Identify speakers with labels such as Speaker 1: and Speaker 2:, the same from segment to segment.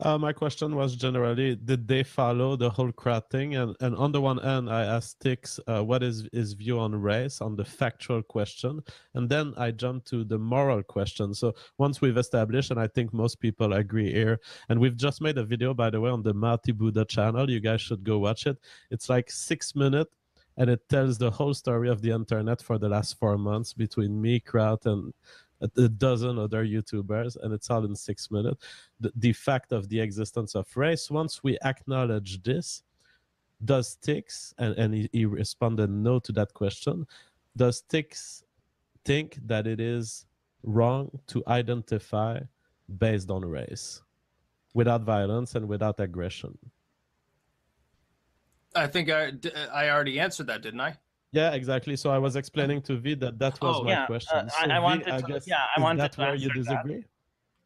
Speaker 1: My question was generally, did they follow the whole crowd thing? And on the one hand, I asked Tix what is his view on race, on the factual question. And then I jumped to the moral question. So once we've established, and I think most people agree here, and we've just made a video, by the way, on the Mouthy Buddha channel. You guys should go watch it. It's like 6 minutes, and it tells the whole story of the internet for the last 4 months between me, Kraut, and a dozen other YouTubers, and it's all in 6 minutes. The fact of the existence of race, once we acknowledge this, does Tix, and he responded no to that question, does Tix think that it is wrong to identify based on race without violence and without aggression?
Speaker 2: I think I already answered that, didn't I?
Speaker 1: Yeah, exactly. So I was explaining to V that was my question. So
Speaker 3: I wanted
Speaker 1: I
Speaker 3: to,
Speaker 1: guess,
Speaker 3: I
Speaker 1: is
Speaker 3: wanted
Speaker 1: that
Speaker 3: to
Speaker 1: where you
Speaker 3: answer
Speaker 1: disagree?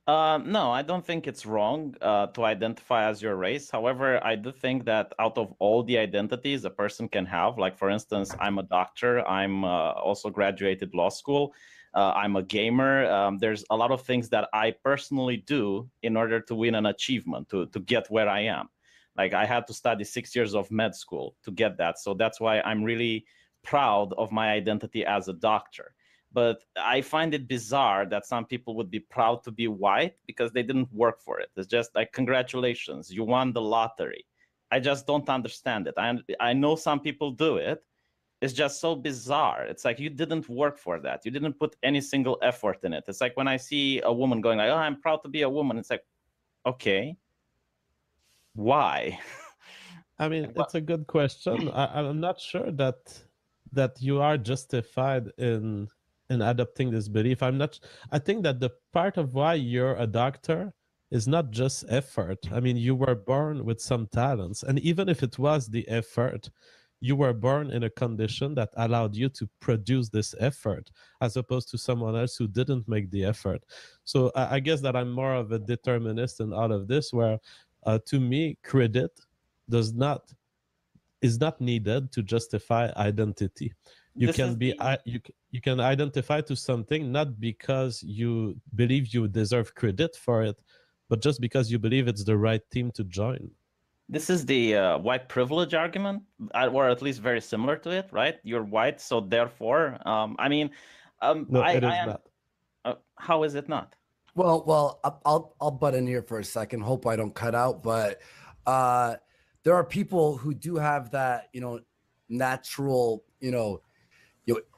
Speaker 3: that. No, I don't think it's wrong to identify as your race. However, I do think that out of all the identities a person can have, like for instance, I'm a doctor, I'm also graduated law school, I'm a gamer. There's a lot of things that I personally do in order to win an achievement, to get where I am. Like I had to study 6 years of med school to get that. So that's why I'm really proud of my identity as a doctor. But I find it bizarre that some people would be proud to be white because they didn't work for it. It's just like, congratulations, you won the lottery. I just don't understand it. I know some people do it. It's just so bizarre. It's like, you didn't work for that. You didn't put any single effort in it. It's like when I see a woman going like, oh, I'm proud to be a woman. It's like, okay, why?
Speaker 1: I mean, it's a good question. I'm not sure that you are justified in adopting this belief. I think that the part of why you're a doctor is not just effort. I mean, you were born with some talents, and even if it was the effort, you were born in a condition that allowed you to produce this effort, as opposed to someone else who didn't make the effort. So I guess that I'm more of a determinist in all of this, where to me, credit is not needed to justify identity. You can identify to something not because you believe you deserve credit for it, but just because you believe it's the right team to join.
Speaker 3: This is the white privilege argument, or at least very similar to it, right? You're white, so therefore,
Speaker 1: no, it is not.
Speaker 3: How is it not?
Speaker 4: Well, I'll butt in here for a second. Hope I don't cut out, but there are people who do have that, natural,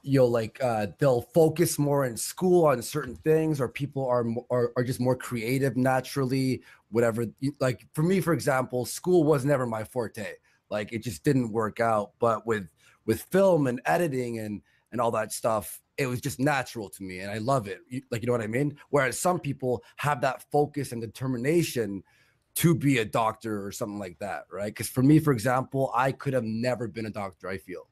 Speaker 4: like they'll focus more in school on certain things, or people are just more creative naturally, whatever. Like for me, for example, school was never my forte. Like it just didn't work out. But with film and editing and all that stuff, it was just natural to me, and I love it. Like, you know what I mean? Whereas some people have that focus and determination to be a doctor or something like that, right? Because for me, for example, I could have never been a doctor, I feel,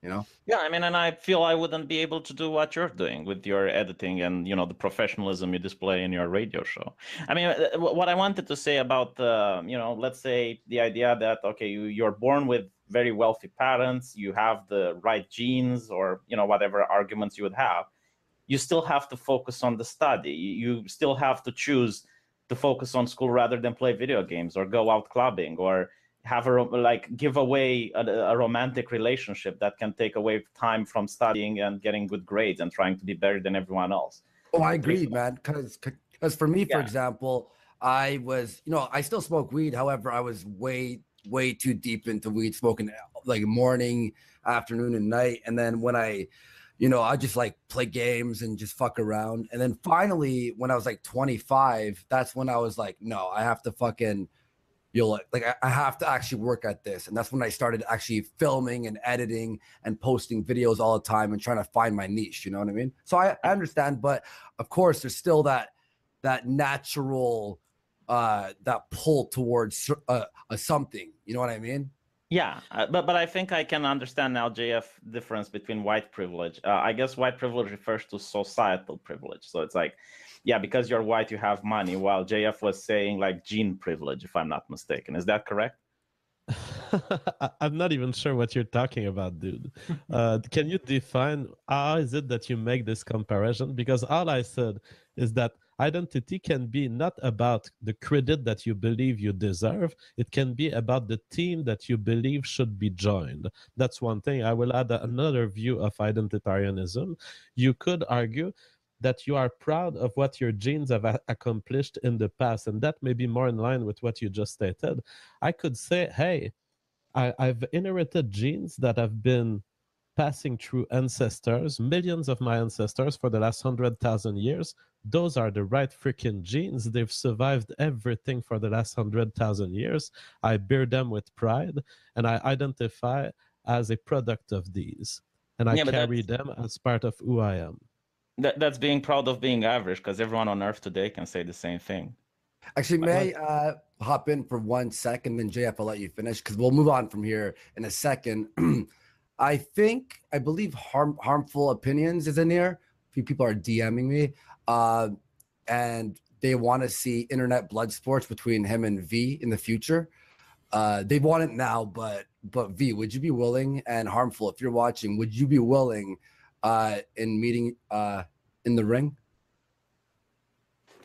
Speaker 3: Yeah, I mean, and I feel I wouldn't be able to do what you're doing with your editing and, the professionalism you display in your radio show. I mean, what I wanted to say about, let's say the idea that, okay, you're born with very wealthy parents, you have the right genes, or, whatever arguments you would have, you still have to focus on the study. You still have to choose to focus on school rather than play video games or go out clubbing or have give away a romantic relationship that can take away time from studying and getting good grades and trying to be better than everyone else.
Speaker 4: Oh, I agree, man. Because for me, for example, I was, I still smoke weed. However, I was way too deep into weed smoking, like morning, afternoon, and night. And then when I just like play games and just fuck around. And then finally, when I was like 25, that's when I was like, no, I have to fucking, I have to actually work at this. And that's when I started actually filming and editing and posting videos all the time and trying to find my niche. You know what I mean? So I understand, but of course, there's still that natural, that pull towards something. You know what I mean?
Speaker 3: Yeah, but I think I can understand now, JF, difference between white privilege. I guess white privilege refers to societal privilege. So it's like, yeah, because you're white, you have money, while JF was saying like gene privilege, if I'm not mistaken. Is that correct?
Speaker 1: I'm not even sure what you're talking about, dude. Can you define how is it that you make this comparison? Because all I said is that identity can be not about the credit that you believe you deserve. It can be about the team that you believe should be joined. That's one thing. I will add another view of identitarianism. You could argue that you are proud of what your genes have accomplished in the past, and that may be more in line with what you just stated. I could say, hey, I've inherited genes that have been passing through ancestors, millions of my ancestors for the last 100,000 years. Those are the right freaking genes. They've survived everything for the last 100,000 years. I bear them with pride, and I identify as a product of these, and I carry them as part of who I am.
Speaker 3: That's being proud of being average, because everyone on Earth today can say the same thing.
Speaker 4: Actually, may I hop in for 1 second, then JF, I'll let you finish, because we'll move on from here in a second. I believe harmful opinions is in here. A few people are DMing me, and they want to see internet blood sports between him and V in the future. They want it now, but V, would you be willing? And harmful, if you're watching, would you be willing in meeting in the ring?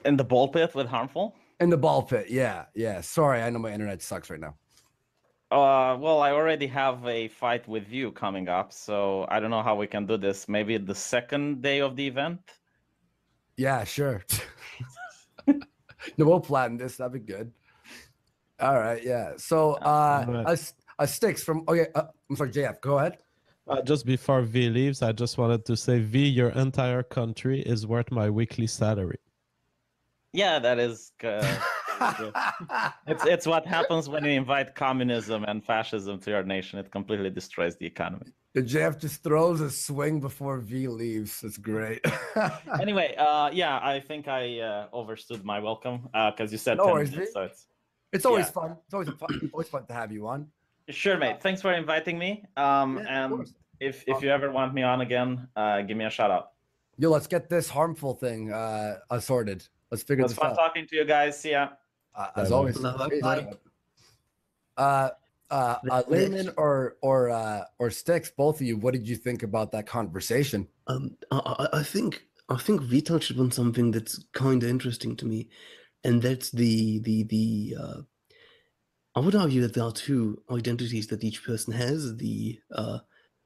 Speaker 3: In the ball pit with harmful?
Speaker 4: In the ball pit, yeah. Sorry, I know my internet sucks right now.
Speaker 3: Well, I already have a fight with you coming up, so I don't know how we can do this. Maybe the second day of the event?
Speaker 4: Yeah, sure. No, we'll plan this. That'd be good. All right, yeah. So, a Sticks from. Okay, I'm sorry, JF. Go ahead.
Speaker 1: Just before V leaves, I just wanted to say, V, your entire country is worth my weekly salary.
Speaker 3: Yeah, that is. It's what happens when you invite communism and fascism to your nation. It completely destroys the economy.
Speaker 4: JF just throws a swing before V leaves. That's great.
Speaker 3: Anyway, yeah, I think I overstood my welcome because you said
Speaker 4: no
Speaker 3: 10
Speaker 4: worries,
Speaker 3: minutes, so
Speaker 4: it's always fun. It's always fun to have you on.
Speaker 3: Sure, mate. Thanks for inviting me. And if you ever want me on again, give me a shout out.
Speaker 4: Yo, let's get this harmful thing sorted. Let's figure this out.
Speaker 3: It was fun talking to you guys. See ya.
Speaker 4: As always. Layman or Sticks, both of you, what did you think about that conversation?
Speaker 5: I think we touched upon something that's kind of interesting to me, and that's the I would argue that there are two identities that each person has: the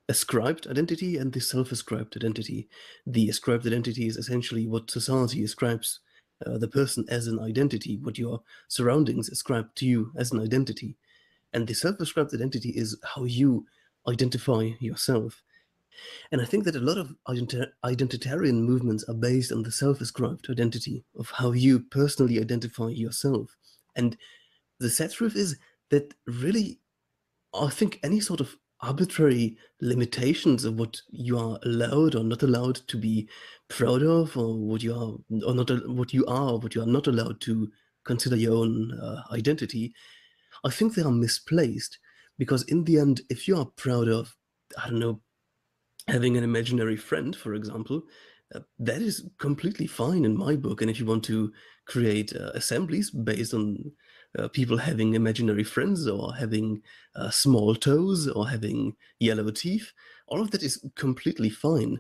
Speaker 5: ascribed identity and the self-ascribed identity. The ascribed identity is essentially what society ascribes the person as an identity, what your surroundings ascribe to you as an identity. And the self-ascribed identity is how you identify yourself. And I think that a lot of identitarian movements are based on the self-ascribed identity of how you personally identify yourself. And the sad truth is that really, I think any sort of arbitrary limitations of what you are allowed or not allowed to be proud of, or what you are or not, what you are or what you are not allowed to consider your own identity, I think they are misplaced. Because in the end, if you are proud of, I don't know, having an imaginary friend, for example, that is completely fine in my book. And if you want to create assemblies based on people having imaginary friends or having small toes or having yellow teeth, all of that is completely fine.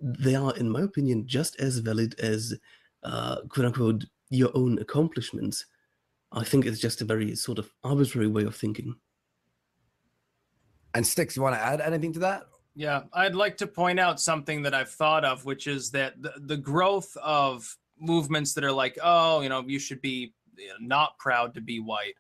Speaker 5: They are, in my opinion, just as valid as, quote unquote, your own accomplishments. I think it's just a very sort of arbitrary way of thinking.
Speaker 4: And Sticks, you want to add anything to that?
Speaker 2: Yeah, I'd like to point out something that I've thought of, which is that the growth of movements that are like, oh, you should be not proud to be white.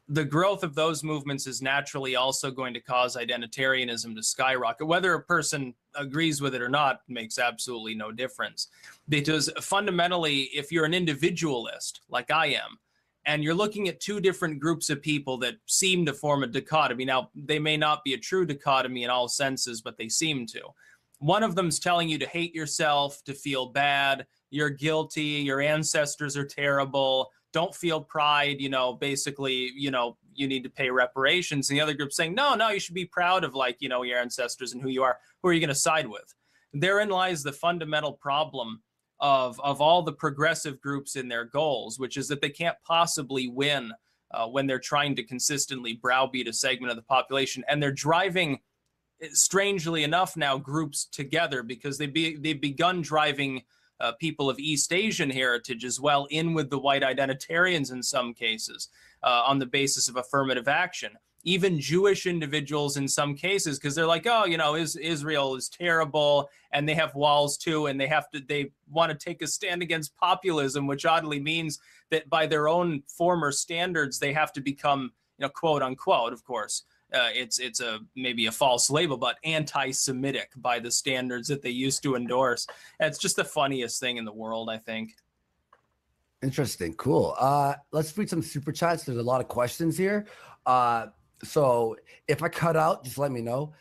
Speaker 2: The growth of those movements is naturally also going to cause identitarianism to skyrocket. Whether a person agrees with it or not makes absolutely no difference. Because fundamentally, if you're an individualist, like I am, and you're looking at two different groups of people that seem to form a dichotomy. Now, they may not be a true dichotomy in all senses, but they seem to. One of them's telling you to hate yourself, to feel bad, you're guilty, your ancestors are terrible, don't feel pride, basically, you need to pay reparations. And the other group's saying, no, you should be proud of, your ancestors and who you are. Who are you going to side with? Therein lies the fundamental problem of all the progressive groups in their goals, which is that they can't possibly win when they're trying to consistently browbeat a segment of the population. And they're driving, strangely enough now, groups together because they've begun driving people of East Asian heritage as well in with the white identitarians in some cases on the basis of affirmative action. Even Jewish individuals in some cases, because they're like, oh, you know, Israel is terrible and they have walls too, and they want to take a stand against populism, which oddly means that by their own former standards, they have to become, you know, quote unquote, of course, it's a maybe a false label, but anti-Semitic by the standards that they used to endorse. And it's just the funniest thing in the world, I think.
Speaker 4: Interesting. Cool. Let's read some super chats. There's a lot of questions here. So if I cut out, just let me know.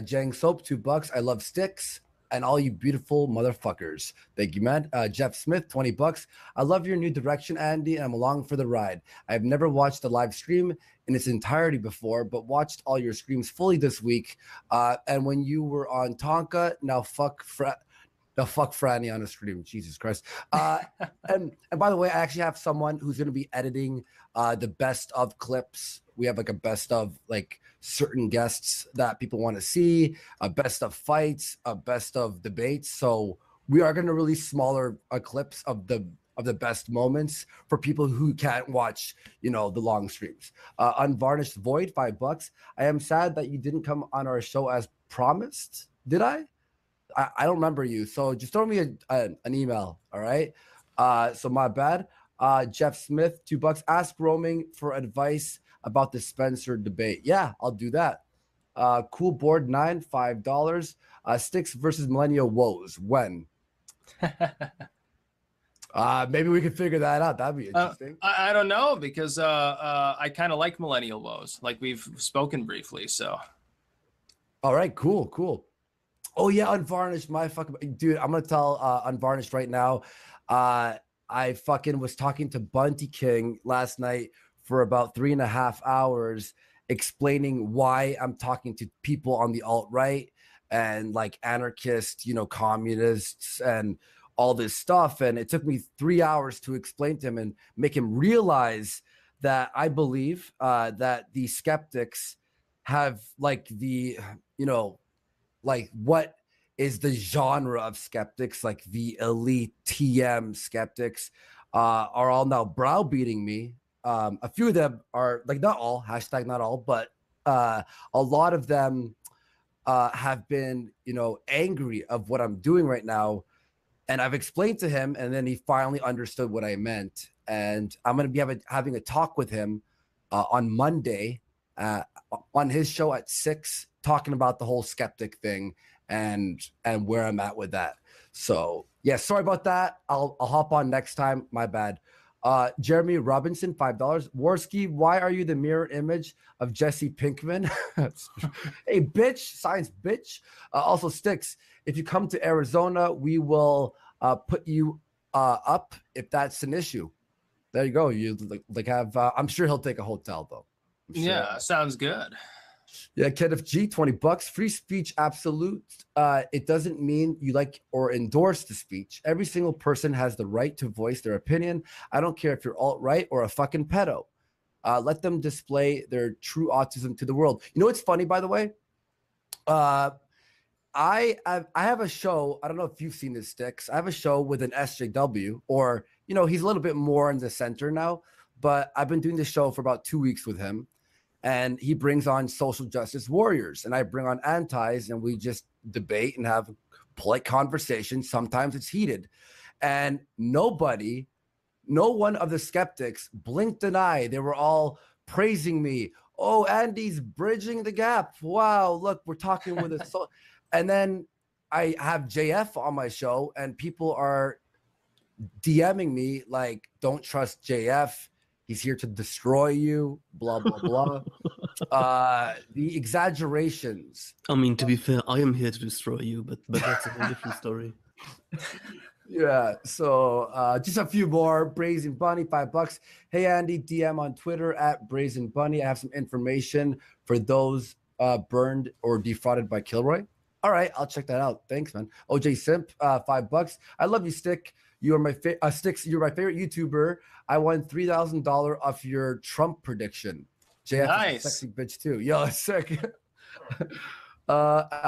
Speaker 4: Jang Soap, $2. I love sticks and all you beautiful motherfuckers. Thank you, man. Jeff Smith, $20. I love your new direction, Andy, and I'm along for the ride. I've never watched the live stream in its entirety before, but watched all your streams fully this week. And when you were on Tonka, now fuck Franny on a stream. Jesus Christ. And by the way, I actually have someone who's going to be editing the best of clips. We have like a best of like certain guests that people want to see, a best of fights, a best of debates. So we are going to release smaller clips of the best moments for people who can't watch, you know, the long streams. Unvarnished Void, $5. I am sad that you didn't come on our show as promised. Did I? I don't remember you. So just throw me an email. All right. So my bad. Jeff Smith, $2. Ask Roaming for advice about the Spencer debate. Yeah, I'll do that. Cool Board 9, $5. Sticks versus Millennial Woes. When? Maybe we could figure that out. That'd be interesting.
Speaker 2: I don't know, because I kind of like Millennial Woes, like we've spoken briefly. So.
Speaker 4: All right, cool. Oh yeah, Unvarnished, my fucking dude. I'm gonna tell Unvarnished right now. I fucking was talking to Bunty King last night for about 3.5 hours, explaining why I'm talking to people on the alt-right and like anarchists, you know, communists and all this stuff. And it took me 3 hours to explain to him and make him realize that I believe that the skeptics have like the, you know, like what is the genre of skeptics, like the elite TM skeptics are all now browbeating me. A few of them are like, not all, hashtag not all, but a lot of them have been, you know, angry of what I'm doing right now. And I've explained to him, and then he finally understood what I meant. And I'm going to be having a talk with him on Monday on his show at 6, talking about the whole skeptic thing and where I'm at with that. So yeah, sorry about that. I'll hop on next time. My bad. Jeremy Robinson, $5. Warski, why are you the mirror image of Jesse Pinkman? Hey, bitch, science bitch. Also, Sticks, if you come to Arizona, we will put you up if that's an issue. There you go. You like have. I'm sure he'll take a hotel though. Sure.
Speaker 2: Yeah, sounds good.
Speaker 4: Yeah, Kenneth G, $20. Free speech, absolute. It doesn't mean you like or endorse the speech. Every single person has the right to voice their opinion. I don't care if you're alt-right or a fucking pedo. Let them display their true autism to the world. You know what's funny, by the way? I have a show. I don't know if you've seen this, Sticks. I have a show with an SJW, or, you know, he's a little bit more in the center now, but I've been doing this show for about 2 weeks with him. And he brings on social justice warriors, and I bring on antis, and we just debate and have polite conversations. Sometimes it's heated, and no one of the skeptics blinked an eye. They were all praising me. Oh, Andy's bridging the gap. Wow, look, we're talking with a soul. And then I have JF on my show, and people are DMing me like, don't trust JF. He's here to destroy you, blah, blah, blah. The exaggerations.
Speaker 5: I mean, to be fair, I am here to destroy you, but that's a whole different story.
Speaker 4: Yeah, so just a few more. Brazen Bunny, $5. Hey, Andy, DM on Twitter at Brazen Bunny. I have some information for those burned or defrauded by Kilroy. All right, I'll check that out. Thanks, man. OJ Simp, $5. I love you, Stick. You are my Sticks. You're my favorite YouTuber. I won $3,000 off your Trump prediction. JF
Speaker 2: nice.
Speaker 4: is a sexy bitch too. Yo, sick.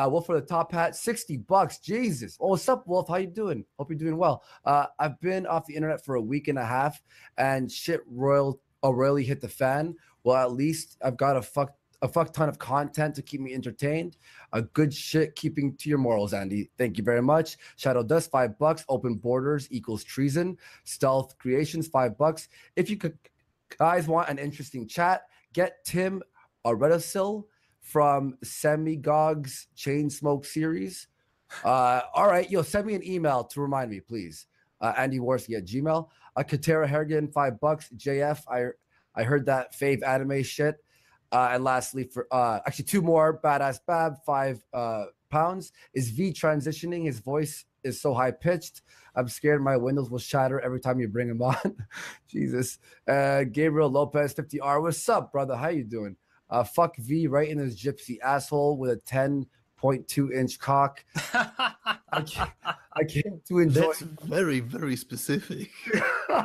Speaker 4: Wolf for the top hat, $60. Jesus. Oh, what's up, Wolf? How you doing? Hope you're doing well. I've been off the internet for a week and a half, and shit royally hit the fan. Well, at least I've got a fuck ton of content to keep me entertained. A good shit keeping to your morals, Andy. Thank you very much. Shadow Dust, $5. Open Borders equals treason. Stealth Creations, $5. If you guys want an interesting chat, get Tim Aretasil from Semigog's Chainsmoke series. All right, send me an email to remind me, please. Andy Worski at Gmail. Katera Harrigan, $5. JF, I heard that fave anime shit. And lastly, for actually 2 more, Badass Bab, £5. Is V transitioning? His voice is so high pitched. I'm scared my windows will shatter every time you bring him on. Jesus. Gabriel Lopez, 50R. What's up, brother? How you doing? Fuck V right in his gypsy asshole with a 10.2-inch cock. I came to enjoy.
Speaker 5: That's very, very specific.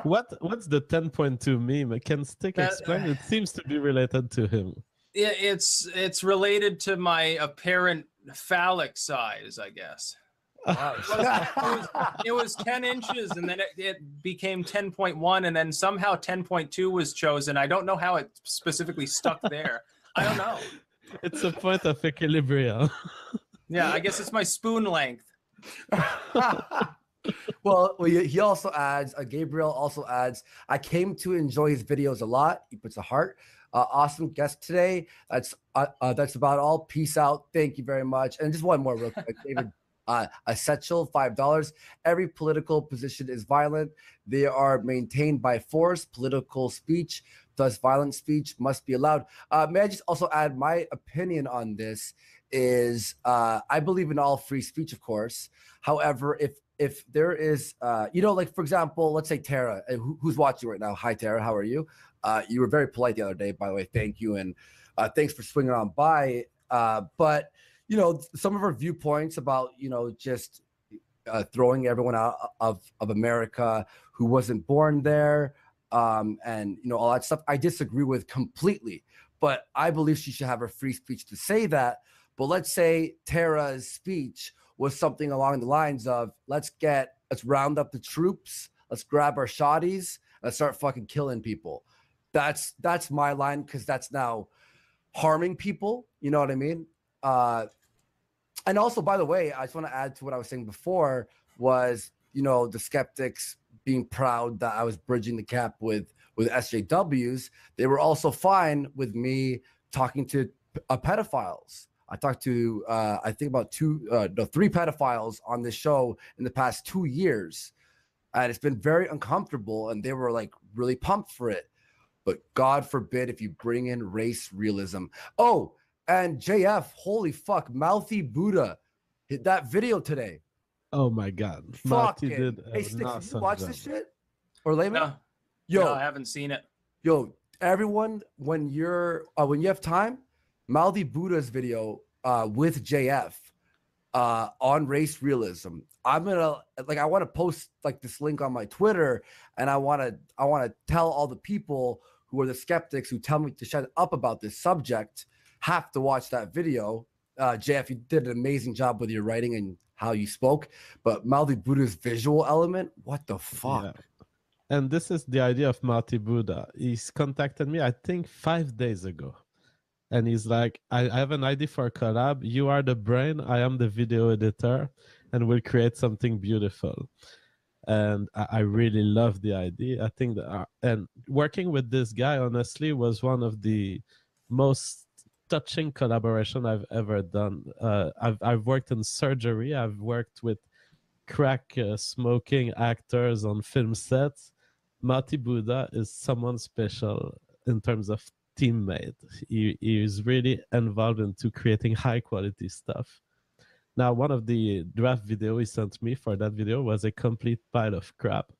Speaker 1: What's the 10.2 meme? Can Stick explain? It seems to be related to him.
Speaker 2: It's related to my apparent phallic size, I guess. It was 10 inches, and then it became 10.1, and then somehow 10.2 was chosen. I don't know how it specifically stuck there. I don't know.
Speaker 1: It's a point of equilibrium.
Speaker 2: Yeah, I guess it's my spoon length.
Speaker 4: Well, he also adds, Gabriel also adds, I came to enjoy his videos a lot. He puts a heart. Awesome guest today. That's about all. Peace out. Thank you very much. And just one more real quick, David. Essential, $5. Every political position is violent. They are maintained by force. Political speech, thus violent speech, must be allowed. May I just also add my opinion on this is I believe in all free speech, of course. However, if there is, like, for example, let's say Tara, who's watching right now. Hi, Tara. How are you? You were very polite the other day, by the way. Thank you. And thanks for swinging on by. But some of her viewpoints about, just throwing everyone out of America who wasn't born there, and, all that stuff, I disagree with completely. But I believe she should have her free speech to say that. But let's say Tara's speech was something along the lines of, let's round up the troops, let's grab our shotties, let's start fucking killing people. That's my line, because that's now harming people. You know what I mean? And also, by the way, I just want to add to what I was saying before was, the skeptics being proud that I was bridging the gap with SJWs. They were also fine with me talking to pedophiles. I talked to, I think about 3 pedophiles on this show in the past 2 years. And it's been very uncomfortable. And they were like really pumped for it. But God forbid if you bring in race realism. Oh, and JF, holy fuck, Mouthy Buddha hit that video today.
Speaker 1: Oh my God.
Speaker 4: Fuck
Speaker 1: Mouthy did.
Speaker 4: Hey, Sticks, did you watch this shit? Or Layman?
Speaker 2: No, I haven't seen it.
Speaker 4: Yo, everyone, when you have time, Mouthy Buddha's video with JF on race realism. I want to post like this link on my Twitter, and I want to tell all the people who are the skeptics who tell me to shut up about this subject have to watch that video. JF, you did an amazing job with your writing and how you spoke, but Mouthy Buddha's visual element, what the fuck?
Speaker 1: Yeah. And this is the idea of Mouthy Buddha. He's contacted me, I think, 5 days ago. And he's like, I have an idea for a collab. You are the brain, I am the video editor, and we'll create something beautiful. And I really love the idea. I think that, and working with this guy, honestly, was one of the most touching collaboration I've ever done. I've worked in surgery. I've worked with crack smoking actors on film sets. Mouthy Buddha is someone special in terms of teammate. He is really involved into creating high quality stuff. Now, one of the draft video he sent me for that video was a complete pile of crap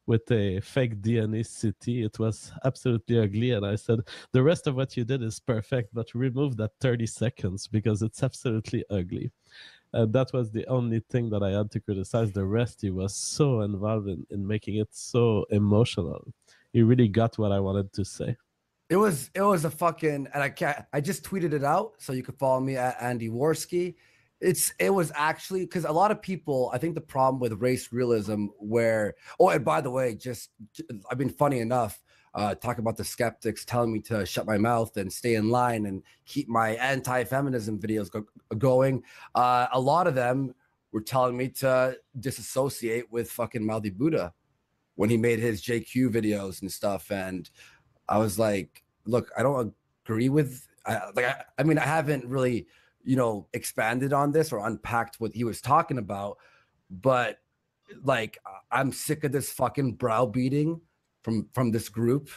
Speaker 1: with a fake DNA city. It was absolutely ugly. And I said, the rest of what you did is perfect, but remove that 30 seconds because it's absolutely ugly. And that was the only thing that I had to criticize. The rest, he was so involved in making it so emotional. He really got what I wanted to say.
Speaker 4: It was a fucking, and I just tweeted it out so you could follow me at Andy Worski. It was actually because a lot of people, I think the problem with race realism where, oh, and by the way, I've been funny enough talking about the skeptics telling me to shut my mouth and stay in line and keep my anti-feminism videos going. A lot of them were telling me to disassociate with fucking Mouthy Buddha when he made his JQ videos and stuff. And I was like, look, I don't agree with, I mean, I haven't really, expanded on this or unpacked what he was talking about, but like, I'm sick of this fucking browbeating from this group.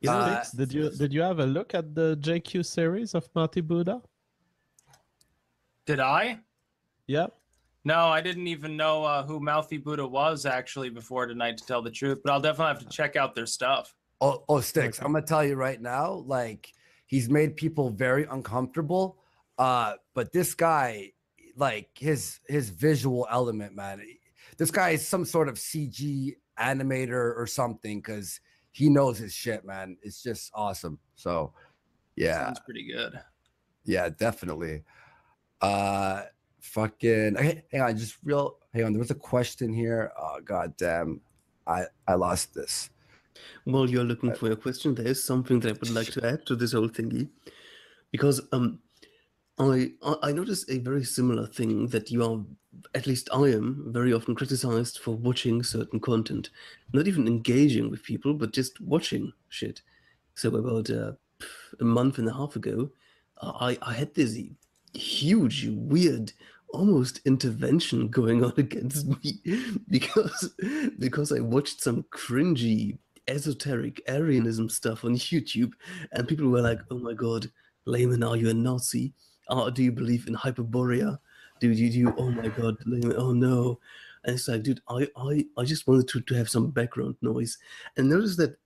Speaker 1: Did you have a look at the JQ series of Mouthy Buddha?
Speaker 2: Did I?
Speaker 1: Yeah.
Speaker 2: No, I didn't even know who Mouthy Buddha was actually before tonight, to tell the truth. But I'll definitely have to check out their stuff.
Speaker 4: Oh, Sticks, okay. I'm gonna tell you right now, like, he's made people very uncomfortable. But this guy, like, his visual element, man, this guy is some sort of CG animator or something, because he knows his shit, man. It's just awesome. So yeah,
Speaker 2: sounds pretty good.
Speaker 4: Yeah, definitely. Fucking hang on, hang on. There was a question here. Oh, god damn, I lost this.
Speaker 5: While you're looking for your question, there is something that I would like to add to this whole thingy, because I noticed a very similar thing, that you are, at least I am, very often criticized for watching certain content, not even engaging with people, but just watching shit. So about a month and a half ago, I had this huge, weird, almost intervention going on against me because I watched some cringy, esoteric Aryanism stuff on YouTube, and people were like, "Oh my god, Layman, are you a Nazi? Do you believe in Hyperborea? Do you? Oh my god, Layman, oh no!" And it's like, dude, I just wanted to have some background noise, and notice that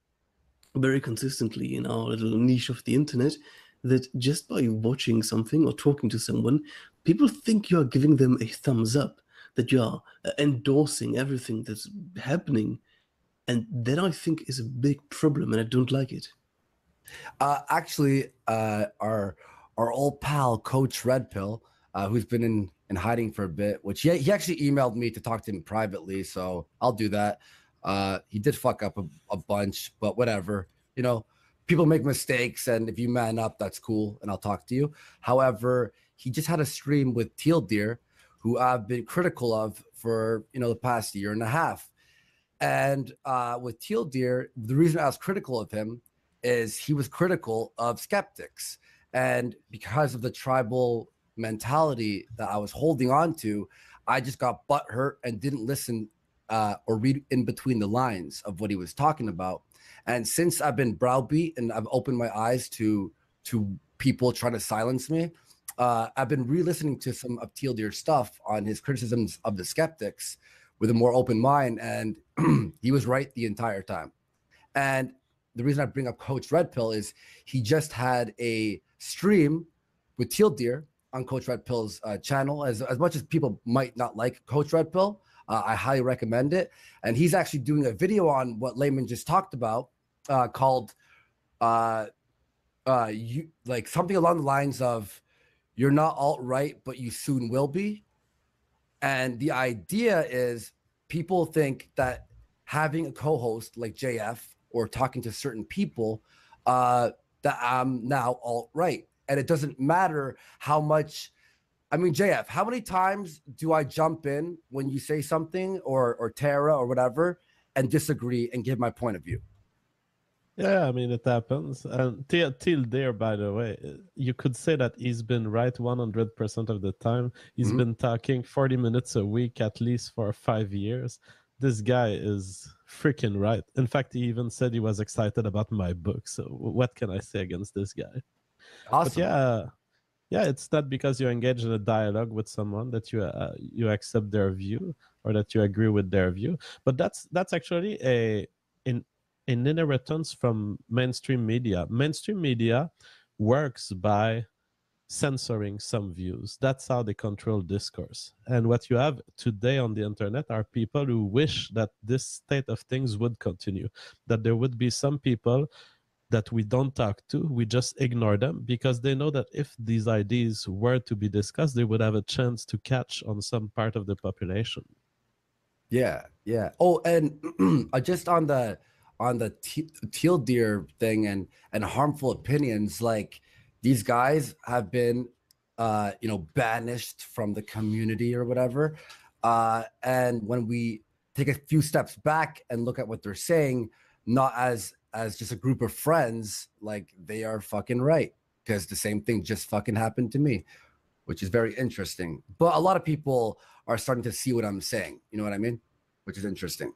Speaker 5: very consistently in our little niche of the internet, that just by watching something or talking to someone, people think you are giving them a thumbs up, that you are endorsing everything that's happening. And that, I think, is a big problem, and I don't like it.
Speaker 4: Actually, our old pal, Coach Red Pill, who's been in hiding for a bit, which he actually emailed me to talk to him privately, so I'll do that. He did fuck up a bunch, but whatever. People make mistakes, and if you man up, that's cool, and I'll talk to you. However, he just had a stream with Teal Deer, who I've been critical of for the past year and a half. And with Teal Deer, the reason I was critical of him is he was critical of skeptics. And because of the tribal mentality that I was holding on to, I just got butthurt and didn't listen or read in between the lines of what he was talking about. And since I've been browbeat and I've opened my eyes to people trying to silence me, I've been re-listening to some of Teal Deer's stuff on his criticisms of the skeptics with a more open mind, and he was right the entire time. And the reason I bring up Coach Red Pill is he just had a stream with Teal Deer on Coach Red Pill's channel. As much as people might not like Coach Red Pill, I highly recommend it. And he's actually doing a video on what Layman just talked about, called you, like, something along the lines of, "You're not alt-right, but you soon will be." And the idea is, people think that having a co-host like JF or talking to certain people, that I'm now alt-right. And it doesn't matter how much, I mean, JF, how many times do I jump in when you say something, or Tara or whatever, and disagree and give my point of view?
Speaker 1: Yeah, I mean, it happens. And Till there, by the way, you could say that he's been right 100% of the time. He's been talking 40 minutes a week at least for 5 years. This guy is freaking right. In fact, he even said he was excited about my book. So what can I say against this guy?
Speaker 4: Awesome.
Speaker 1: But yeah, it's not because you engage in a dialogue with someone that you accept their view or that you agree with their view. But that's actually an inheritance from mainstream media. Mainstream media works by censoring some views. That's how they control discourse. And what you have today on the internet are people who wish that this state of things would continue, that there would be some people that we don't talk to, we just ignore them because they know that if these ideas were to be discussed, they would have a chance to catch on some part of the population.
Speaker 4: Yeah, yeah. Oh, and just on the teal deer thing and harmful opinions, like these guys have been you know, banished from the community or whatever. And when we take a few steps back and look at what they're saying, not as just a group of friends, like they are fucking right, because the same thing just fucking happened to me, which is very interesting. But a lot of people are starting to see what I'm saying. You know what I mean? Which is interesting.